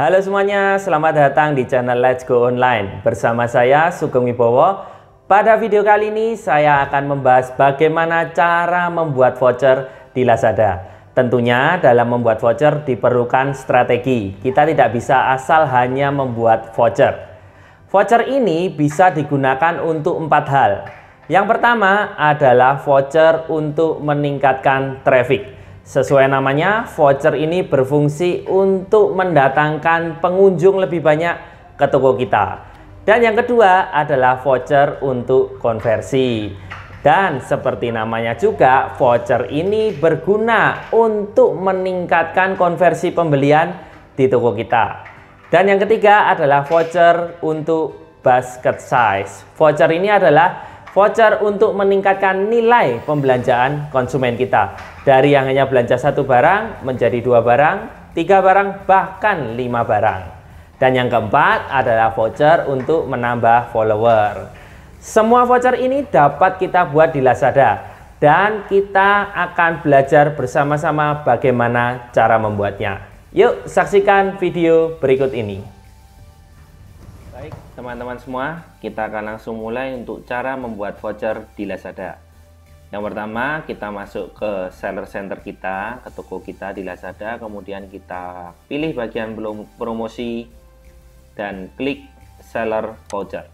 Halo semuanya, selamat datang di channel Let's Go Online. Bersama saya Sugeng Wibowo. Pada video kali ini saya akan membahas bagaimana cara membuat voucher di Lazada. Tentunya dalam membuat voucher diperlukan strategi. Kita tidak bisa asal hanya membuat voucher. Voucher ini bisa digunakan untuk 4 hal. Yang pertama adalah voucher untuk meningkatkan traffic. Sesuai namanya, voucher ini berfungsi untuk mendatangkan pengunjung lebih banyak ke toko kita. Dan yang kedua adalah voucher untuk konversi. Dan seperti namanya juga, voucher ini berguna untuk meningkatkan konversi pembelian di toko kita. Dan yang ketiga adalah voucher untuk basket size. Voucher ini adalah voucher untuk meningkatkan nilai pembelanjaan konsumen kita. Dari yang hanya belanja 1 barang menjadi 2 barang, 3 barang, bahkan 5 barang. Dan yang keempat adalah voucher untuk menambah follower. Semua voucher ini dapat kita buat di Lazada. Dan kita akan belajar bersama-sama bagaimana cara membuatnya. Yuk saksikan video berikut ini. Baik teman-teman semua, kita akan langsung mulai untuk cara membuat voucher di Lazada. Yang pertama, kita masuk ke seller center kita, ke toko kita di Lazada, kemudian kita pilih bagian promosi dan klik seller voucher.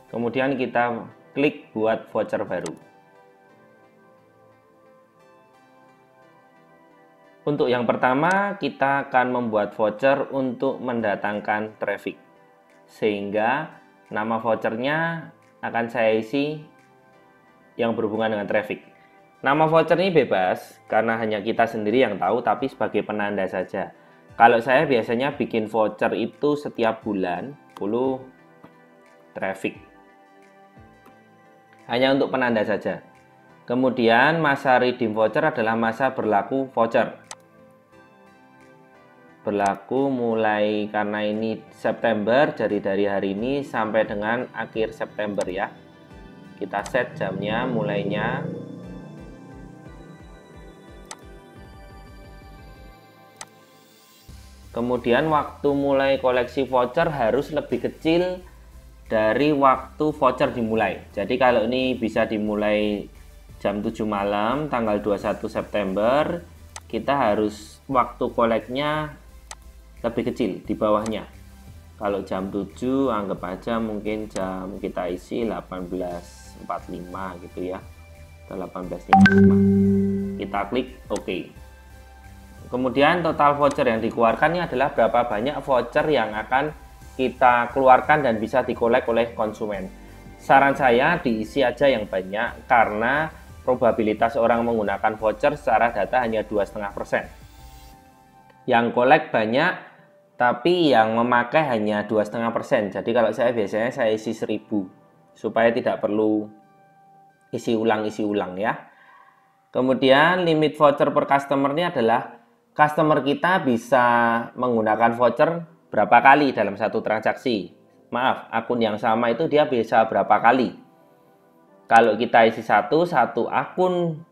Kemudian kita klik buat voucher baru. Untuk yang pertama, kita akan membuat voucher untuk mendatangkan traffic. Sehingga nama vouchernya akan saya isi yang berhubungan dengan traffic. Nama voucher ini bebas, karena hanya kita sendiri yang tahu, tapi sebagai penanda saja. Kalau saya biasanya bikin voucher itu setiap bulan, 10 traffic. Hanya untuk penanda saja. Kemudian masa redeem voucher adalah masa berlaku voucher. Berlaku mulai, karena ini September, jadi dari hari ini sampai dengan akhir September ya. Kita set jamnya, mulainya kemudian waktu mulai koleksi voucher harus lebih kecil dari waktu voucher dimulai. Jadi kalau ini bisa dimulai jam 7 malam tanggal 21 September, kita harus waktu koleknya lebih kecil di bawahnya. Kalau jam 7 anggap aja mungkin jam kita isi 18.45 gitu ya, 18.55. Kita klik OK. Kemudian total voucher yang dikeluarkan ini adalah berapa banyak voucher yang akan kita keluarkan dan bisa dikolek oleh konsumen. Saran saya diisi aja yang banyak, karena probabilitas orang menggunakan voucher secara data hanya 2,5%. Yang kolek banyak, tapi yang memakai hanya 2,5%. Jadi kalau saya biasanya saya isi 1000, supaya tidak perlu isi ulang ya. Kemudian limit voucher per customer ini adalah customer kita bisa menggunakan voucher berapa kali dalam satu transaksi. Maaf, akun yang sama itu dia bisa berapa kali. Kalau kita isi satu akun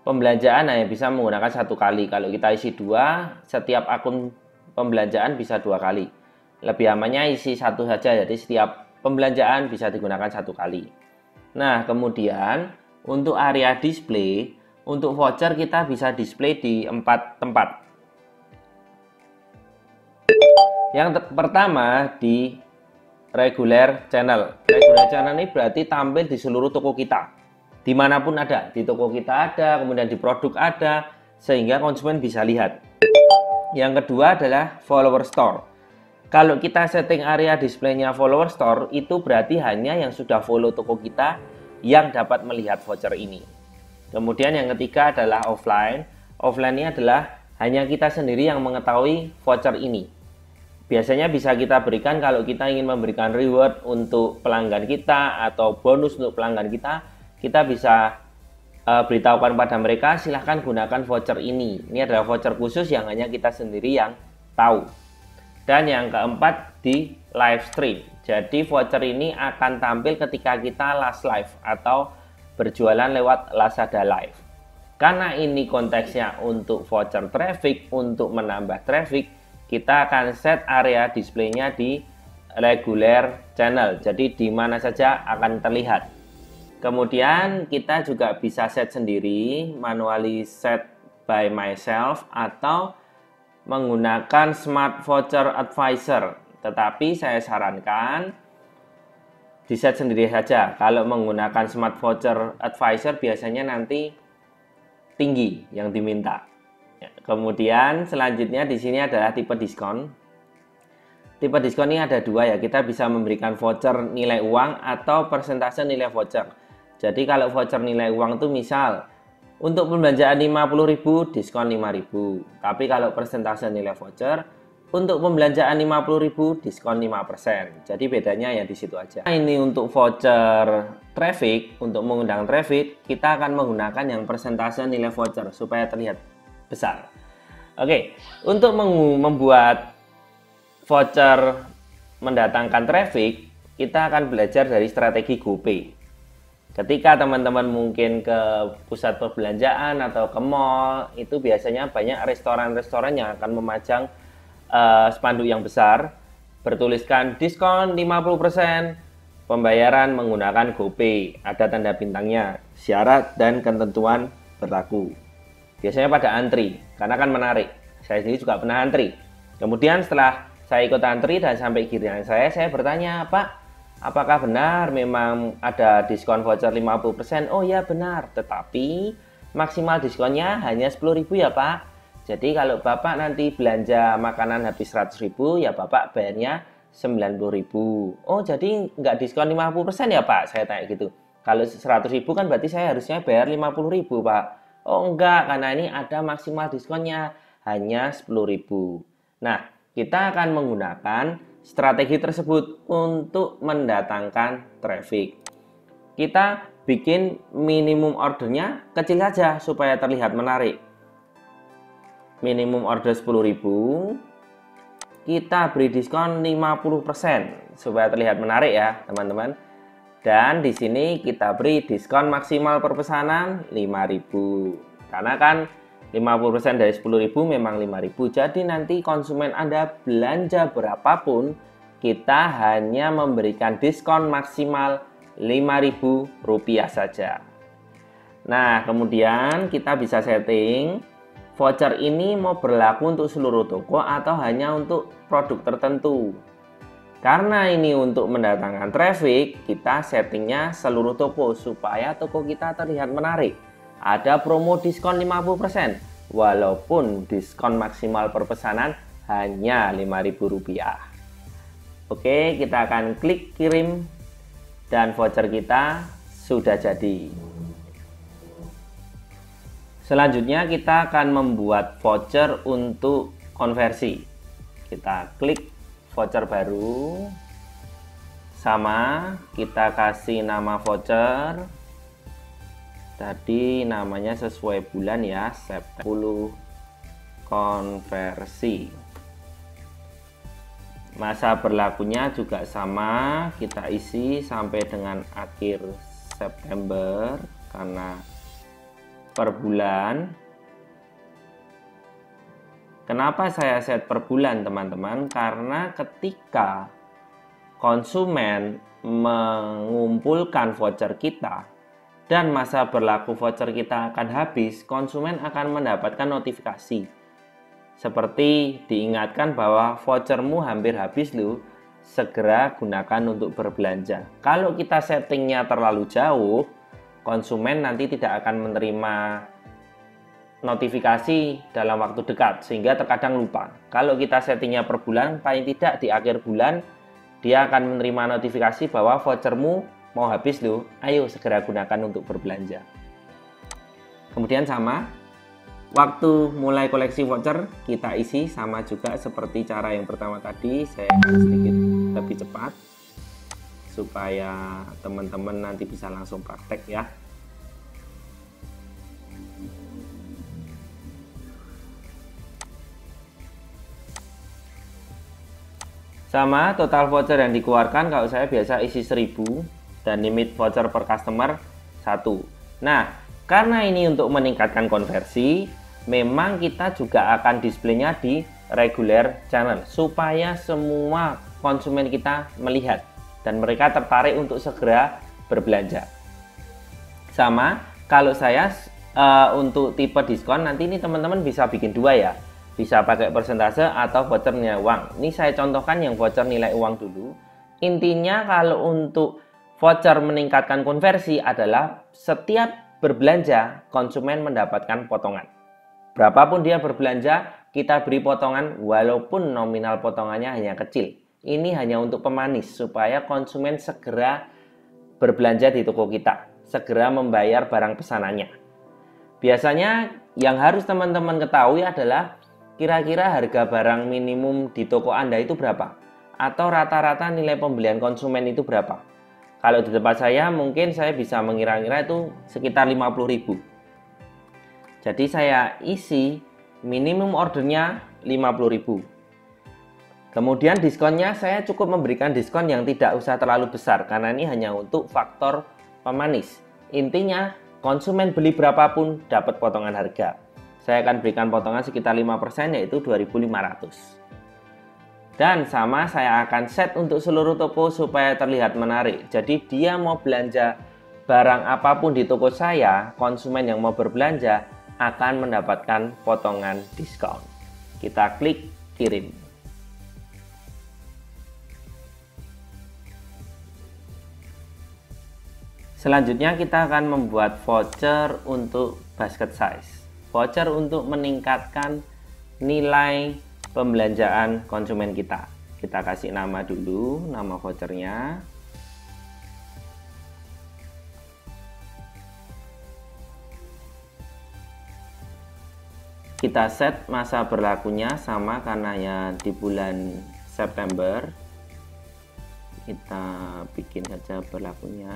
pembelanjaan hanya bisa menggunakan 1 kali. Kalau kita isi 2, setiap akun pembelanjaan bisa 2 kali. Lebih amannya isi 1 saja, jadi setiap pembelanjaan bisa digunakan 1 kali. Nah, kemudian untuk area display, untuk voucher kita bisa display di 4 tempat. Yang pertama di regular channel. Regular channel ini berarti tampil di seluruh toko kita. Dimanapun ada, di toko kita ada, kemudian di produk ada, sehingga konsumen bisa lihat. Yang kedua adalah follower store. Kalau kita setting area displaynya follower store, itu berarti hanya yang sudah follow toko kita yang dapat melihat voucher ini. Kemudian yang ketiga adalah offline. Offline ini adalah hanya kita sendiri yang mengetahui voucher ini. Biasanya bisa kita berikan kalau kita ingin memberikan reward untuk pelanggan kita atau bonus untuk pelanggan kita bisa beritahukan pada mereka silahkan gunakan voucher ini. Ini adalah voucher khusus yang hanya kita sendiri yang tahu. Dan yang keempat di live stream. Jadi voucher ini akan tampil ketika kita last live atau berjualan lewat Lazada Live. Karena ini konteksnya untuk voucher traffic, untuk menambah traffic, kita akan set area displaynya di regular channel. Jadi di mana saja akan terlihat. Kemudian kita juga bisa set sendiri, manually set by myself atau menggunakan Smart Voucher Advisor. Tetapi saya sarankan di set sendiri saja. Kalau menggunakan Smart Voucher Advisor biasanya nanti tinggi yang diminta. Kemudian selanjutnya di sini adalah tipe diskon. Tipe diskon ini ada dua ya. Kita bisa memberikan voucher nilai uang atau persentase nilai voucher. Jadi kalau voucher nilai uang itu misal untuk pembelanjaan 50.000 diskon 5.000. Tapi kalau persentase nilai voucher untuk pembelanjaan 50.000 diskon 5%. Jadi bedanya ya di situ aja. Ini untuk voucher traffic, untuk mengundang traffic, kita akan menggunakan yang persentase nilai voucher supaya terlihat besar. Oke, untuk membuat voucher mendatangkan traffic, kita akan belajar dari strategi GoPay. Ketika teman-teman mungkin ke pusat perbelanjaan atau ke mall, itu biasanya banyak restoran-restoran yang akan memajang spanduk yang besar bertuliskan diskon 50%, pembayaran menggunakan GoPay, ada tanda bintangnya, syarat dan ketentuan berlaku. Biasanya pada antri, karena kan menarik. Saya sendiri juga pernah antri. Kemudian setelah saya ikut antri dan sampai giliran saya bertanya, Pak, apakah benar memang ada diskon voucher 50%? Oh ya benar, tetapi maksimal diskonnya hanya 10.000 ya Pak. Jadi kalau Bapak nanti belanja makanan habis 100.000 ya Bapak bayarnya 90.000. Oh jadi nggak diskon 50% ya Pak? Saya tanya gitu. Kalau 100.000 kan berarti saya harusnya bayar 50.000 Pak. Oh enggak, karena ini ada maksimal diskonnya hanya 10.000. Nah, kita akan menggunakan strategi tersebut untuk mendatangkan traffic. Kita bikin minimum ordernya kecil saja supaya terlihat menarik. Minimum order 10.000, kita beri diskon 50% supaya terlihat menarik ya teman-teman. Dan di sini kita beri diskon maksimal per pesanan 5.000. Karena kan 50% dari 10.000 memang 5.000. Jadi nanti konsumen Anda belanja berapapun, kita hanya memberikan diskon maksimal Rp5.000 saja. Nah, kemudian kita bisa setting voucher ini mau berlaku untuk seluruh toko atau hanya untuk produk tertentu. Karena ini untuk mendatangkan traffic, kita settingnya seluruh toko supaya toko kita terlihat menarik. Ada promo diskon 50%, walaupun diskon maksimal per pesanan hanya Rp5.000. Oke, kita akan klik kirim dan voucher kita sudah jadi. Selanjutnya kita akan membuat voucher untuk konversi. Kita klik voucher baru, sama kita kasih nama voucher. Tadi namanya sesuai bulan ya, September 10 konversi. Masa berlakunya juga sama, kita isi sampai dengan akhir September karena per bulan. Kenapa saya set per bulan teman-teman? Karena ketika konsumen mengumpulkan voucher kita dan masa berlaku voucher kita akan habis, konsumen akan mendapatkan notifikasi. Seperti diingatkan bahwa vouchermu hampir habis loh, segera gunakan untuk berbelanja. Kalau kita settingnya terlalu jauh, konsumen nanti tidak akan menerima notifikasi dalam waktu dekat, sehingga terkadang lupa. Kalau kita settingnya per bulan, paling tidak di akhir bulan, dia akan menerima notifikasi bahwa vouchermu mau habis loh, ayo segera gunakan untuk berbelanja. Kemudian sama, Waktu mulai koleksi voucher kita isi sama juga seperti cara yang pertama tadi. Saya akan sedikit lebih cepat supaya teman-teman nanti bisa langsung praktek ya. Sama total voucher yang dikeluarkan, kalau saya biasa isi 1000 dan limit voucher per customer 1. Nah, karena ini untuk meningkatkan konversi, memang kita juga akan displaynya di regular channel supaya semua konsumen kita melihat dan mereka tertarik untuk segera berbelanja. Sama, kalau saya untuk tipe diskon nanti ini teman-teman bisa bikin dua ya. Bisa pakai persentase atau voucher nilai uang. Ini saya contohkan yang voucher nilai uang dulu. Intinya kalau untuk voucher meningkatkan konversi adalah setiap berbelanja konsumen mendapatkan potongan. Berapapun dia berbelanja, kita beri potongan walaupun nominal potongannya hanya kecil. Ini hanya untuk pemanis supaya konsumen segera berbelanja di toko kita, segera membayar barang pesanannya. Biasanya yang harus teman-teman ketahui adalah kira-kira harga barang minimum di toko Anda itu berapa? Atau rata-rata nilai pembelian konsumen itu berapa? Kalau di tempat saya mungkin saya bisa mengira-ngira itu sekitar 50.000. Jadi saya isi minimum ordernya 50.000. Kemudian diskonnya saya cukup memberikan diskon yang tidak usah terlalu besar karena ini hanya untuk faktor pemanis. Intinya konsumen beli berapapun dapat potongan harga. Saya akan berikan potongan sekitar 5% yaitu 2.500. Dan sama saya akan set untuk seluruh toko supaya terlihat menarik. Jadi dia mau belanja barang apapun di toko saya, konsumen yang mau berbelanja akan mendapatkan potongan diskon. Kita klik kirim. Selanjutnya kita akan membuat voucher untuk basket size. Voucher untuk meningkatkan nilai pembelanjaan konsumen kita. Kita kasih nama dulu, nama vouchernya. Kita set masa berlakunya sama karena ya di bulan September. Kita bikin saja berlakunya.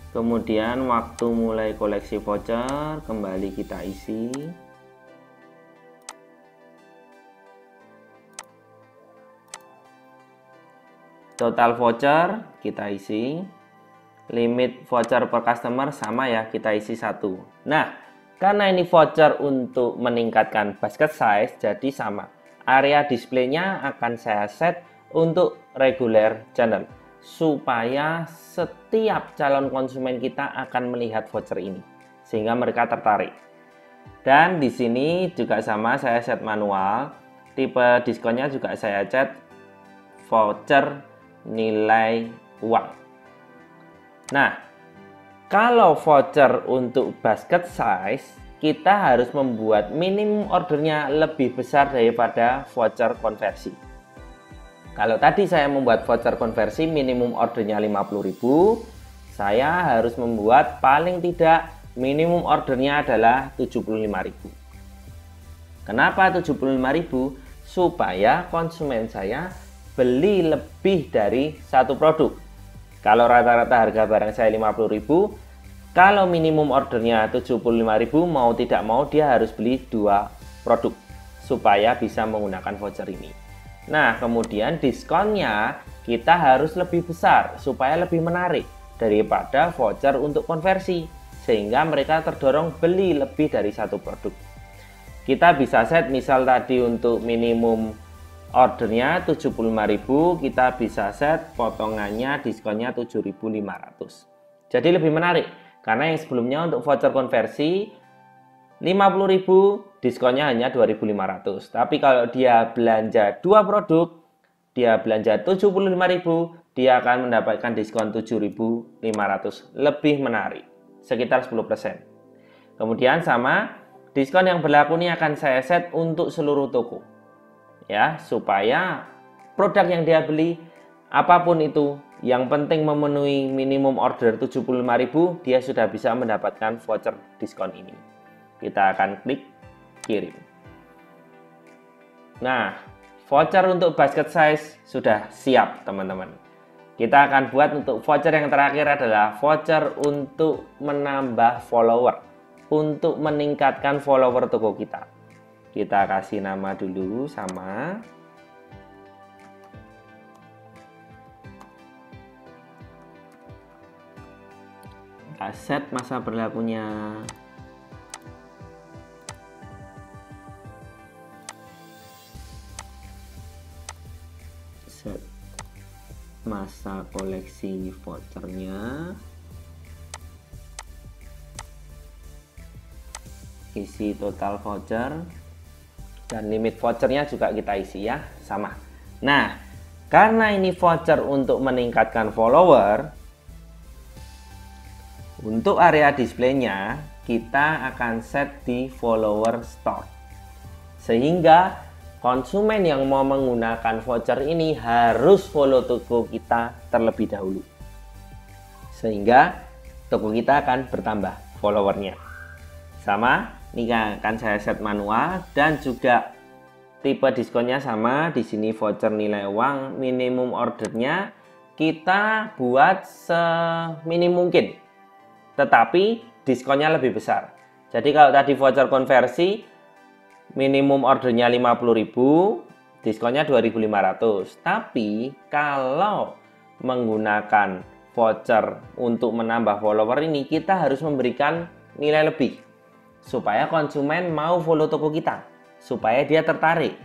Kemudian waktu mulai koleksi voucher kembali kita isi. Total voucher kita isi. Limit voucher per customer sama ya, kita isi 1. Nah, karena ini voucher untuk meningkatkan basket size, jadi sama. Area displaynya akan saya set untuk regular channel supaya setiap calon konsumen kita akan melihat voucher ini sehingga mereka tertarik. Dan di sini juga sama, saya set manual. Tipe diskonnya juga saya set voucher nilai uang. Nah, kalau voucher untuk basket size, kita harus membuat minimum ordernya lebih besar daripada voucher konversi. Kalau tadi saya membuat voucher konversi minimum ordernya 50.000, saya harus membuat paling tidak minimum ordernya adalah 75.000. Kenapa 75.000? Supaya konsumen saya beli lebih dari satu produk. Kalau rata-rata harga barang saya 50.000, kalau minimum ordernya 75.000, mau tidak mau dia harus beli 2 produk supaya bisa menggunakan voucher ini. Nah, kemudian diskonnya kita harus lebih besar supaya lebih menarik daripada voucher untuk konversi, sehingga mereka terdorong beli lebih dari satu produk. Kita bisa set misal tadi untuk minimum ordernya 75.000, kita bisa set potongannya diskonnya 7.500. Jadi lebih menarik karena yang sebelumnya untuk voucher konversi 50.000, diskonnya hanya 2.500. Tapi kalau dia belanja 2 produk, dia belanja 75.000, dia akan mendapatkan diskon 7.500. Lebih menarik, sekitar 10%. Kemudian sama, diskon yang berlaku ini akan saya set untuk seluruh toko. Ya, supaya produk yang dia beli apapun itu, yang penting memenuhi minimum order 75.000, dia sudah bisa mendapatkan voucher diskon ini. Kita akan klik kirim. Nah, voucher untuk basket size sudah siap teman-teman. Kita akan buat untuk voucher yang terakhir adalah voucher untuk menambah follower, untuk meningkatkan follower toko kita. Kita kasih nama dulu sama. Kita set masa berlakunya. Set masa koleksi vouchernya. Isi total voucher. Dan limit vouchernya juga kita isi ya, sama. Nah, karena ini voucher untuk meningkatkan follower, untuk area displaynya kita akan set di follower store. Sehingga konsumen yang mau menggunakan voucher ini harus follow toko kita terlebih dahulu. Sehingga toko kita akan bertambah followernya. Sama, ini akan saya set manual dan juga tipe diskonnya sama. Di sini voucher nilai uang, minimum ordernya kita buat seminim mungkin. Tetapi diskonnya lebih besar. Jadi kalau tadi voucher konversi minimum ordernya 50.000, diskonnya 2.500. Tapi kalau menggunakan voucher untuk menambah follower ini, kita harus memberikan nilai lebih supaya konsumen mau follow toko kita, supaya dia tertarik.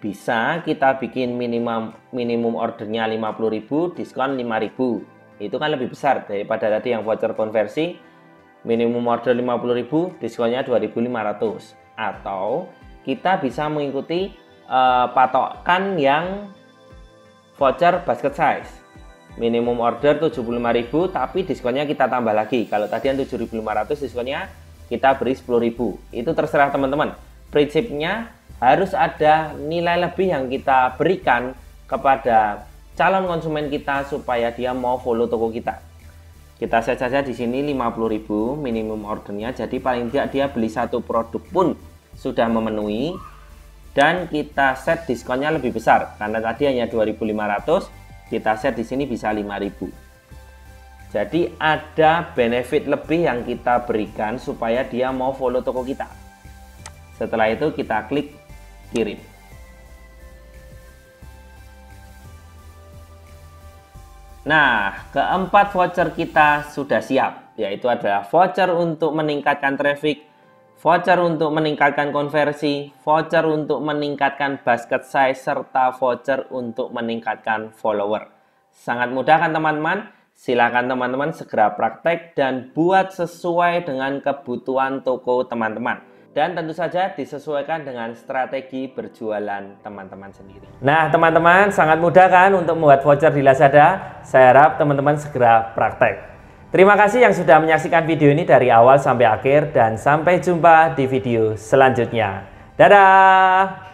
Bisa kita bikin minimum ordernya 50.000, diskon 5.000. Itu kan lebih besar daripada tadi yang voucher konversi minimum order 50.000, diskonnya 2.500. Atau kita bisa mengikuti patokan yang voucher basket size. Minimum order 75.000 tapi diskonnya kita tambah lagi. Kalau tadi yang 7.500 diskonnya kita beri 10.000. Itu terserah teman-teman. Prinsipnya harus ada nilai lebih yang kita berikan kepada calon konsumen kita supaya dia mau follow toko kita. Kita set saja di sini 50.000 minimum ordernya. Jadi paling tidak dia beli satu produk pun sudah memenuhi. Dan kita set diskonnya lebih besar karena tadi hanya 2.500. Kita set di sini bisa 5.000. Jadi ada benefit lebih yang kita berikan supaya dia mau follow toko kita. Setelah itu kita klik kirim. Nah, keempat voucher kita sudah siap, yaitu adalah voucher untuk meningkatkan traffic, voucher untuk meningkatkan konversi, voucher untuk meningkatkan basket size, serta voucher untuk meningkatkan follower. Sangat mudah kan teman-teman? Silakan teman-teman segera praktek dan buat sesuai dengan kebutuhan toko teman-teman. Dan tentu saja disesuaikan dengan strategi berjualan teman-teman sendiri. Nah teman-teman, sangat mudah kan untuk membuat voucher di Lazada? Saya harap teman-teman segera praktek. Terima kasih yang sudah menyaksikan video ini dari awal sampai akhir dan sampai jumpa di video selanjutnya. Dadah!